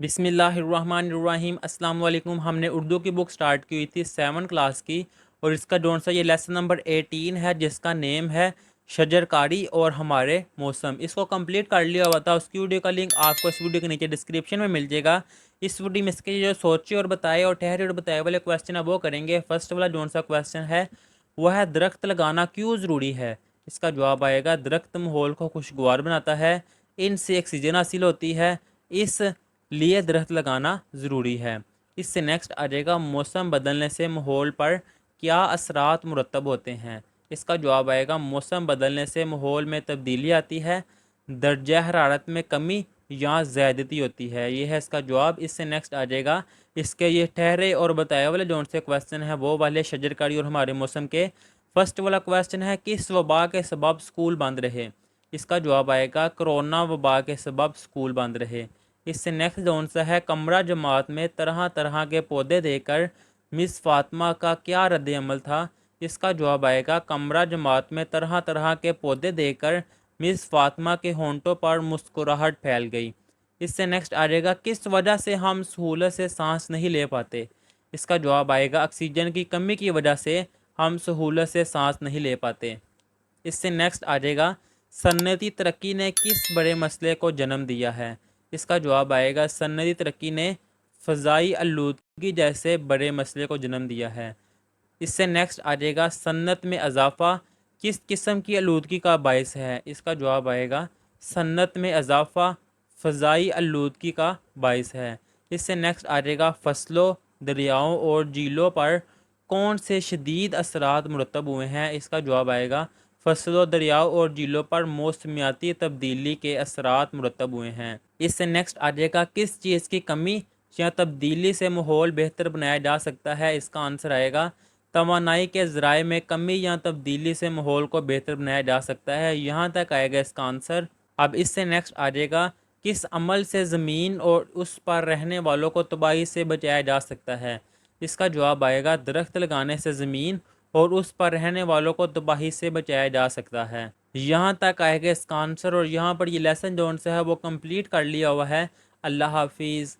بسم اللہ الرحمن الرحیم۔ السلام علیکم۔ ہم نے اردو کی بک سٹارٹ کی ہوئی تھی 7 کلاس کی، اور اس کا جون سا یہ لیسن نمبر 18 ہے، جس کا نیم ہے شجر کاری اور ہمارے موسم۔ اس کو کمپلیٹ کر لیا ہوا تھا، اس کی ویڈیو کا لنک آپ کو اس ویڈیو کے نیچے ڈسکرپشن میں مل جائے گا۔ اس ویڈیو میں اس کے جو سوچے اور بتائے اور ٹھہرے اور بتائے والے کویسچن ہے وہ کریں گے۔ فرسٹ والا جون سا کویسچن ہے وہ ہے درخت لگانا کیوں ضروری ہے؟ اس کا جواب آئے گا درخت ماحول کو خوشگوار بناتا ہے، ان سے آکسیجن حاصل ہوتی ہے، اس لیے درخت لگانا ضروری ہے۔ اس سے نیکسٹ آ جائے گا موسم بدلنے سے ماحول پر کیا اثرات مرتب ہوتے ہیں؟ اس کا جواب آئے گا موسم بدلنے سے ماحول میں تبدیلی آتی ہے، درجہ حرارت میں کمی یا زیادتی ہوتی ہے، یہ ہے اس کا جواب۔ اس سے نیکسٹ آ جائے گا اس کے یہ ٹھہرے اور بتائے والے جون سے کویسچن ہے وہ والے شجرکاری اور ہمارے موسم کے۔ فرسٹ والا کویسچن ہے کس وبا کے سبب سکول بند رہے؟ اس کا جواب آئے گا کرونا وبا کے سبب سکول بند رہے۔ اس سے نیکسٹ جون سا ہے کمرہ جماعت میں طرح طرح کے پودے دے کر مس فاطمہ کا کیا رد عمل تھا؟ اس کا جواب آئے گا کمرہ جماعت میں طرح طرح کے پودے دے کر مس فاطمہ کے ہونٹوں پر مسکراہٹ پھیل گئی۔ اس سے نیکسٹ آ جائے گا کس وجہ سے ہم سہولت سے سانس نہیں لے پاتے؟ اس کا جواب آئے گا آکسیجن کی کمی کی وجہ سے ہم سہولت سے سانس نہیں لے پاتے۔ اس سے نیکسٹ آ جائے گا صنعتی ترقی نے کس بڑے مسئلے کو جنم دیا ہے؟ اس کا جواب آئے گا صنعتی ترقی نے فضائی آلودگی جیسے بڑے مسئلے کو جنم دیا ہے۔ اس سے نیکسٹ آ جائے گا صنعت میں اضافہ کس قسم کی آلودگی کا باعث ہے؟ اس کا جواب آئے گا صنعت میں اضافہ فضائی آلودگی کا باعث ہے۔ اس سے نیکسٹ آ جائے گا فصلوں، دریاؤں اور جھیلوں پر کون سے شدید اثرات مرتب ہوئے ہیں؟ اس کا جواب آئے گا فصلوں، دریاؤں اور جھیلوں پر موسمیاتی تبدیلی کے اثرات مرتب ہوئے ہیں۔ اس سے نیکسٹ آ جائے گا کس چیز کی کمی یا تبدیلی سے ماحول بہتر بنایا جا سکتا ہے؟ اس کا آنسر آئے گا توانائی کے ذرائع میں کمی یا تبدیلی سے ماحول کو بہتر بنایا جا سکتا ہے، یہاں تک آئے گا اس کا آنسر۔ اب اس سے نیکسٹ آ جائے گا کس عمل سے زمین اور اس پر رہنے والوں کو تباہی سے بچایا جا سکتا ہے؟ اس کا جواب آئے گا درخت لگانے سے زمین اور اس پر رہنے والوں کو تباہی سے بچایا جا سکتا ہے، یہاں تک آئے گا اس کا آنسر۔ اور یہاں پر یہ لیسن جون سے ہے وہ کمپلیٹ کر لیا ہوا ہے۔ اللہ حافظ۔